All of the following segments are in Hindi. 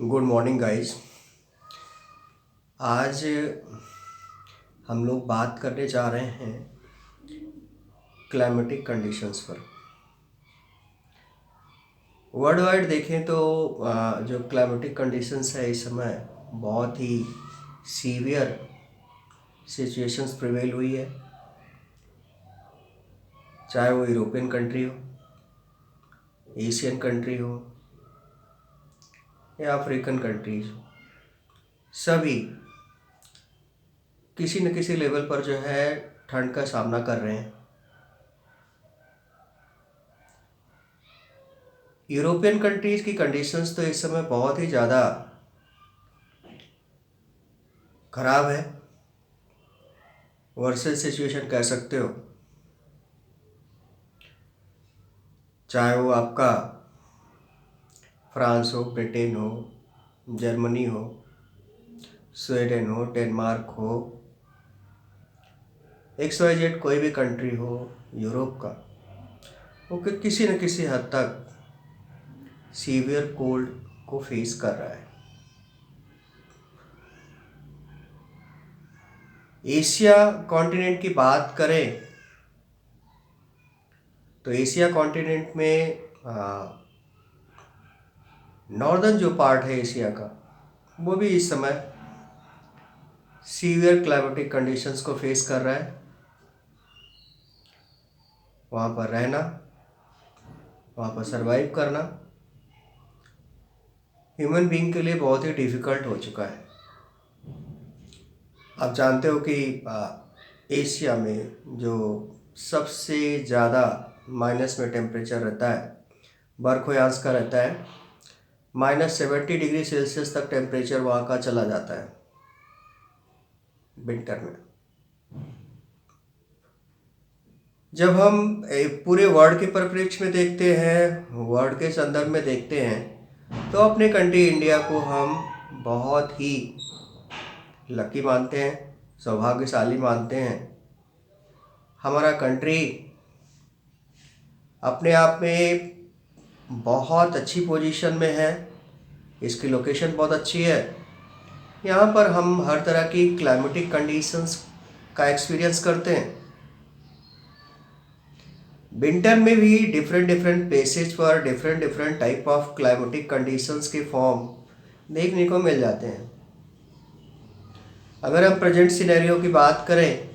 Good morning guys. आज हम लोग बात करने जा रहे हैं क्लाइमेटिक कंडीशंस पर। वर्ल्ड वाइड देखें तो जो क्लाइमेटिक कंडीशंस है इस समय बहुत ही सीवियर सिचुएशंस प्रिवेल हुई है, चाहे वो यूरोपियन कंट्री हो, एशियन कंट्री हो या अफ्रीकन कंट्रीज हो। सभी किसी न किसी लेवल पर जो है ठंड का सामना कर रहे हैं। यूरोपियन कंट्रीज़ की कंडीशंस तो इस समय बहुत ही ज़्यादा ख़राब है, वर्सेस सिचुएशन कह सकते हो। चाहे वो आपका फ्रांस हो, ब्रिटेन हो, जर्मनी हो, स्वीडन हो, डेनमार्क हो, XYZ कोई भी कंट्री हो यूरोप का, वो किसी न किसी हद तक सीवियर कोल्ड को फेस कर रहा है। एशिया कॉन्टिनेंट की बात करें तो एशिया कॉन्टिनेंट में नॉर्दर्न जो पार्ट है एशिया का, वो भी इस समय सीवियर क्लाइमेटिक कंडीशंस को फेस कर रहा है। वहाँ पर रहना, वहाँ पर सरवाइव करना ह्यूमन बीइंग के लिए बहुत ही डिफ़िकल्ट हो चुका है। आप जानते हो कि एशिया में जो सबसे ज़्यादा माइनस में टेम्परेचर रहता है, बर्फ़ का रहता है, -70 डिग्री सेल्सियस तक टेम्परेचर वहाँ का चला जाता है विंटर में। जब हम पूरे वर्ल्ड के परिप्रेक्ष्य में देखते हैं, वर्ल्ड के संदर्भ में देखते हैं, तो अपने कंट्री इंडिया को हम बहुत ही लकी मानते हैं, सौभाग्यशाली मानते हैं। हमारा कंट्री अपने आप में बहुत अच्छी पोजीशन में है, इसकी लोकेशन बहुत अच्छी है। यहाँ पर हम हर तरह की क्लाइमेटिक कंडीशंस का एक्सपीरियंस करते हैं। विंटर में भी डिफरेंट प्लेसेस पर different type of climatic conditions के फॉर्म देखने को मिल जाते हैं। अगर हम प्रेजेंट सिनेरियो की बात करें,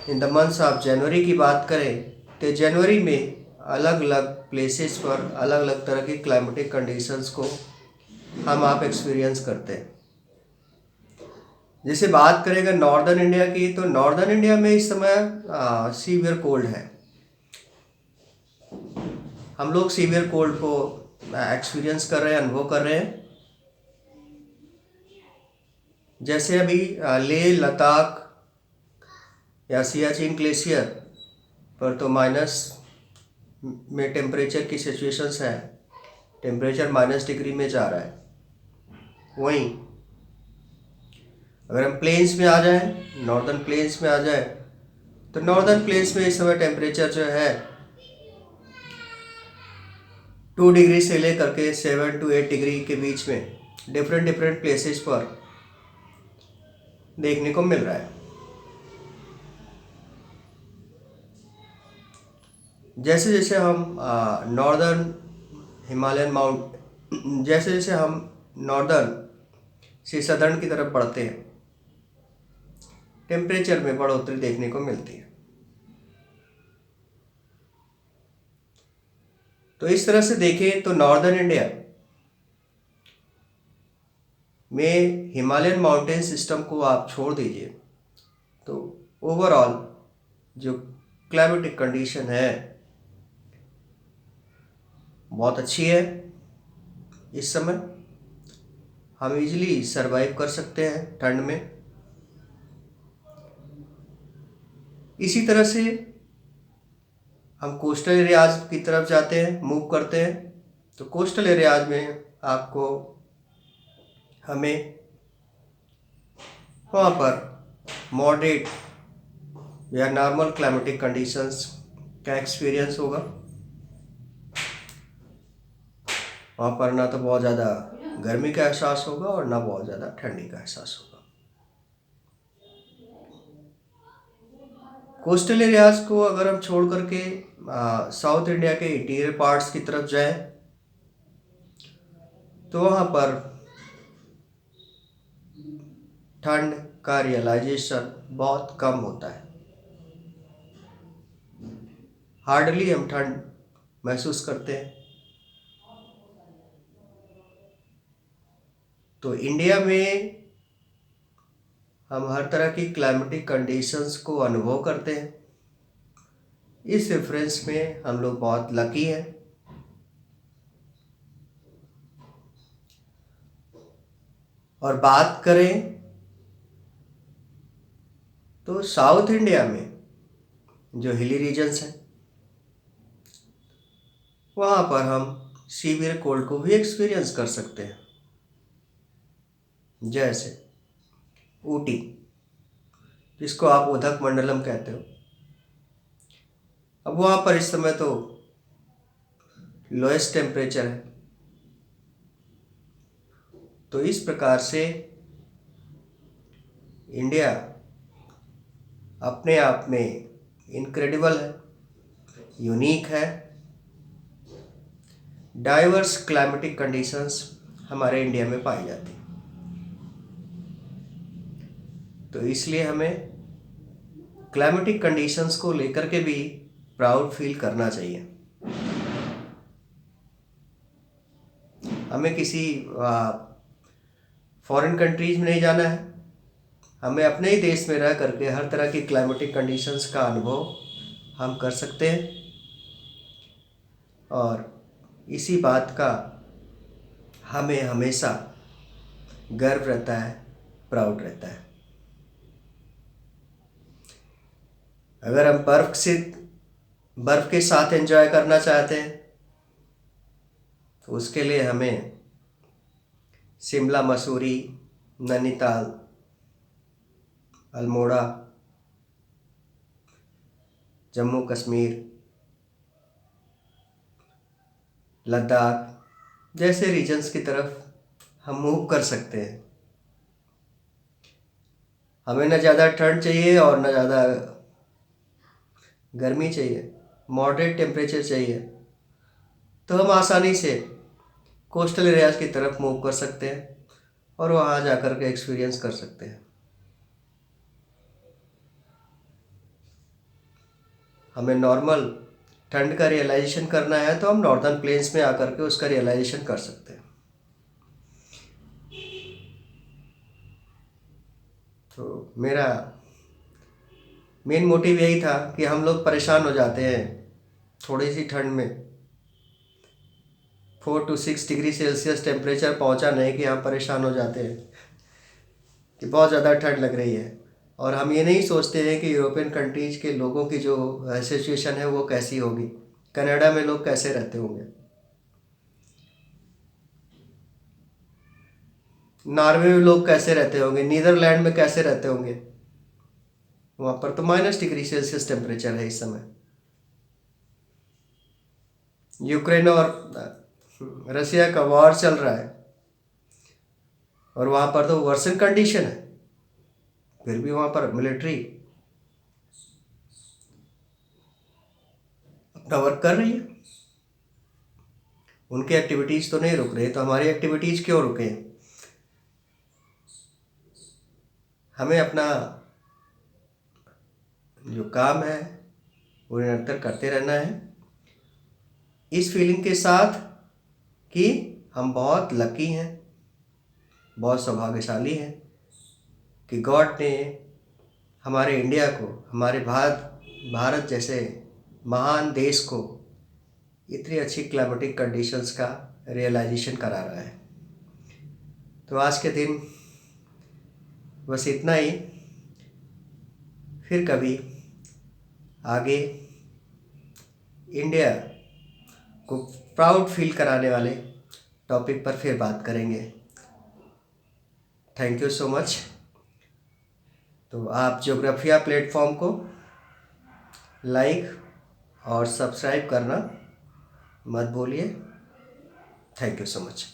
in the months of January की बात करें, तो जनवरी में अलग अलग प्लेसेस पर अलग अलग तरह की क्लाइमेटिक कंडीशंस को हम आप एक्सपीरियंस करते हैं। जैसे बात करेंगे नॉर्दर्न इंडिया की, तो नॉर्दर्न इंडिया में इस समय सीवियर कोल्ड है। हम लोग सीवियर कोल्ड को एक्सपीरियंस कर रहे हैं, अनुभव कर रहे हैं। जैसे अभी लेह लद्दाख या सियाचिन ग्लेशियर पर तो माइनस में टेम्परेचर की सिचुएशंस है, टेम्परेचर -डिग्री में जा रहा है। वहीं अगर हम प्लेन्स में आ जाएं, नॉर्दर्न प्लेन्स में आ जाए, तो नॉर्दर्न प्लेन्स में इस समय टेम्परेचर जो है 2 डिग्री से लेकर के 7 to 8 डिग्री के बीच में डिफरेंट प्लेसेस पर देखने को मिल रहा है। जैसे जैसे हम नॉर्दर्न हिमालयन माउंट जैसे जैसे हम नॉर्दर्न से सदर्न की तरफ बढ़ते हैं, टेम्परेचर में बढ़ोतरी देखने को मिलती है। तो इस तरह से देखें तो नॉर्दर्न इंडिया में हिमालयन माउंटेन सिस्टम को आप छोड़ दीजिए, तो ओवरऑल जो क्लाइमेटिक कंडीशन है बहुत अच्छी है। इस समय हम इजीली सरवाइव कर सकते हैं ठंड में। इसी तरह से हम कोस्टल एरियाज की तरफ जाते हैं, मूव करते हैं, तो कोस्टल एरियाज में आपको हमें वहाँ पर मॉडरेट या नॉर्मल क्लाइमेटिक कंडीशंस का एक्सपीरियंस होगा। वहाँ पर ना तो बहुत ज़्यादा गर्मी का एहसास होगा और ना बहुत ज़्यादा ठंडी का एहसास होगा। कोस्टल एरियाज़ को अगर हम छोड़ करके साउथ इंडिया के इंटीरियर पार्ट्स की तरफ जाएं तो वहाँ पर ठंड का रियलाइजेशन बहुत कम होता है। हार्डली हम ठंड महसूस करते हैं। तो इंडिया में हम हर तरह की क्लाइमेटिक कंडीशंस को अनुभव करते हैं। इस रेफरेंस में हम लोग बहुत लकी हैं। और बात करें तो साउथ इंडिया में जो हिली रीजन्स हैं वहाँ पर हम सीवियर कोल्ड को भी एक्सपीरियंस कर सकते हैं। जैसे ऊटी, जिसको आप उदक मंडलम कहते हो। अब वहाँ पर इस समय तो लोएस्ट टेम्परेचर है। तो इस प्रकार से इंडिया अपने आप में इनक्रेडिबल है, यूनिक है। डाइवर्स क्लाइमेटिक कंडीशंस हमारे इंडिया में पाई जाती हैं। तो इसलिए हमें क्लाइमेटिक कंडीशंस को लेकर के भी प्राउड फील करना चाहिए। हमें किसी फॉरेन कंट्रीज में नहीं जाना है। हमें अपने ही देश में रह करके हर तरह की क्लाइमेटिक कंडीशंस का अनुभव हम कर सकते हैं। और इसी बात का हमें हमेशा गर्व रहता है, प्राउड रहता है। अगर हम बर्फ़ के साथ एंजॉय करना चाहते हैं तो उसके लिए हमें शिमला, मसूरी, नैनीताल, अल्मोड़ा, जम्मू कश्मीर, लद्दाख जैसे रीजन्स की तरफ हम मूव कर सकते हैं। हमें न ज़्यादा ठंड चाहिए और न ज़्यादा गर्मी चाहिए, मॉडरेट टेम्परेचर चाहिए। तो हम आसानी से कोस्टल एरियाज़ की तरफ मूव कर सकते हैं और वहाँ जाकर के एक्सपीरियंस कर सकते हैं। हमें नॉर्मल ठंड का रियलाइजेशन करना है तो हम नॉर्दर्न प्लेन्स में आकर के उसका रियलाइजेशन कर सकते हैं। तो मेरा मेन मोटिव यही था कि हम लोग परेशान हो जाते हैं थोड़ी सी ठंड में। 4 to 6 डिग्री सेल्सियस टेम्परेचर पहुंचा नहीं कि हम परेशान हो जाते हैं कि बहुत ज़्यादा ठंड लग रही है। और हम ये नहीं सोचते हैं कि यूरोपियन कंट्रीज़ के लोगों की जो सिचुएशन है वो कैसी होगी, कनाडा में लोग कैसे रहते होंगे, नॉर्वे में लोग कैसे रहते होंगे, नीदरलैंड में कैसे रहते होंगे। वहाँ पर तो -डिग्री सेल्सियस टेम्परेचर है इस समय। यूक्रेन और रसिया का वॉर चल रहा है और वहाँ पर तो वर्सन कंडीशन है, फिर भी वहाँ पर मिलिट्री अपना वर्क कर रही है। उनकी एक्टिविटीज़ तो नहीं रुक रही, तो हमारी एक्टिविटीज़ क्यों रुके? हमें अपना जो काम है वो निरंतर करते रहना है, इस फीलिंग के साथ कि हम बहुत लकी हैं, बहुत सौभाग्यशाली हैं कि गॉड ने हमारे इंडिया को, हमारे भारत जैसे महान देश को इतनी अच्छी क्लाइमेटिक कंडीशंस का रियलाइजेशन करा रहा है। तो आज के दिन बस इतना ही। फिर कभी आगे इंडिया को प्राउड फील कराने वाले टॉपिक पर फिर बात करेंगे। Thank you so much. तो आप ज्योग्राफिया प्लेटफॉर्म को लाइक और सब्सक्राइब करना मत भूलिए। Thank you so much.